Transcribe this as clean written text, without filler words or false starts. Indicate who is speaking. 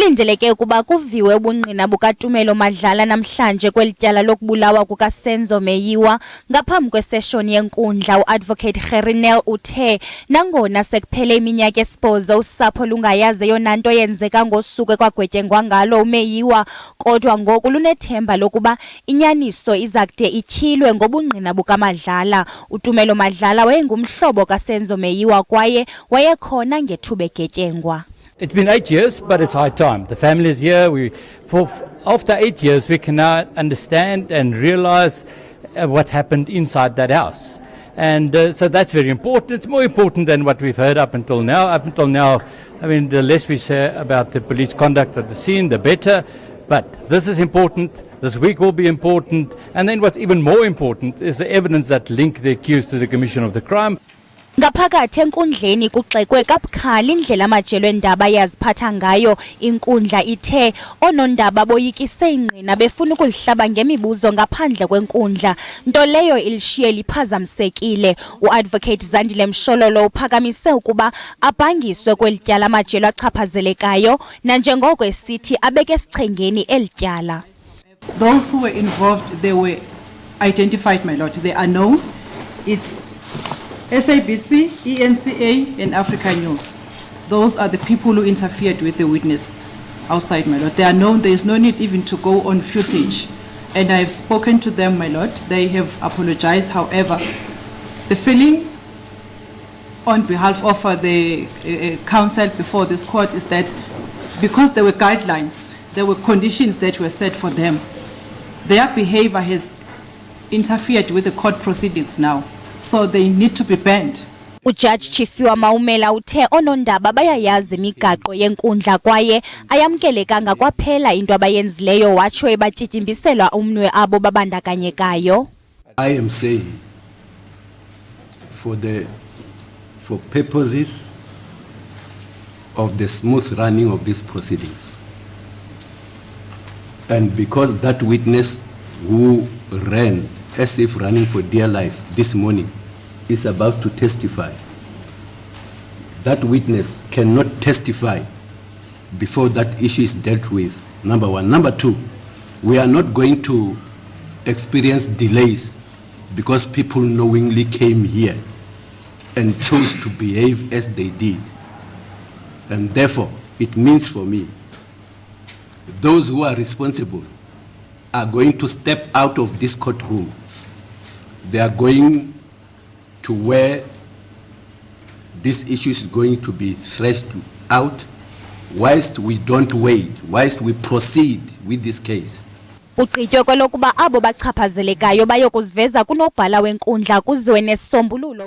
Speaker 1: Kulindeleke ukuba kuviwe ubungqina bukaTumelo Madlala namhlanje kwelityala lokubulawa kukaSenzo Meyiwa. Ngaphambi kweseshoni yenkundla uadvocate Gerrie Nel uthe nangona sekuphele iminyaka esibhozo usapho lungayazi eyona nto yenzeka ngosuku ekwagwetyengwa ngalo uMeyiwa, kodwa ngoku lunethemba lokuba inyaniso izakude ityhilwe ngobungqina bukaMadlala. uTumelo Madlala wayengumhlobo kaSenzo Meyiwa kwaye wayekhona ngethuba egetyengwa.
Speaker 2: It's been 8 years, but it's high time. The family is here. After 8 years, we can now understand and realize what happened inside that house. And so that's very important. It's more important than what we've heard up until now. Up until now, I mean, the less we say about the police conduct at the scene, the better. But this is important. This week will be important. And then what's even more important is the evidence that link the accused to the commission of the crime.
Speaker 1: Ngaphakathi enkundleni kugxekwe kabukhali indlela amajelo eendaba yaziphatha ngayo. Inkundla ithe oonondaba boyikise ingqina befuna ukulihlaba ngemibuzo ngaphandle kwenkundla, nto leyo ilishiye liphazamisekile. Uadvocate Zandile Mshololo uphakamise ukuba abhangiswe kwelityala amajelo achaphazelekayo, nanjengoko esithi abeke esichengeni elityala.
Speaker 3: Those who were involved, they were identified, my lord. They are known. It's SABC, ENCA, and Africa News. Those are the people who interfered with the witness outside, my lord. They are known. There is no need even to go on footage. And I have spoken to them, my lord. They have apologized. However, the feeling on behalf of the counsel before this court is that because there were guidelines, there were conditions that were set for them, their behavior has interfered with the court proceedings now. So they need to be banned.
Speaker 1: Ujudge Chifiwa Maumela uthe onondaba bayayazi imigaqo yenkundla kwaye ayamkelekanga kwaphela into abayenzileyo, watsho ebatyityimbisela umnwe abo babandakanyekayo.
Speaker 4: I am saying for purposes of the smooth running of these proceedings, and because that witness who ran as if running for dear life this morning is about to testify, that witness cannot testify before that issue is dealt with, number one. Number two, we are not going to experience delays because people knowingly came here and chose to behave as they did. And therefore, it means for me, those who are responsible are going to step out of this courtroom. They are going to where this issue is going to be threshed out, whilst we don't wait, whilst we proceed with this case.
Speaker 1: Ugqitywe kwelokuba abo bachaphazelekayo bayokuziveza kunobhala wenkundla kuziwe nesisombululo.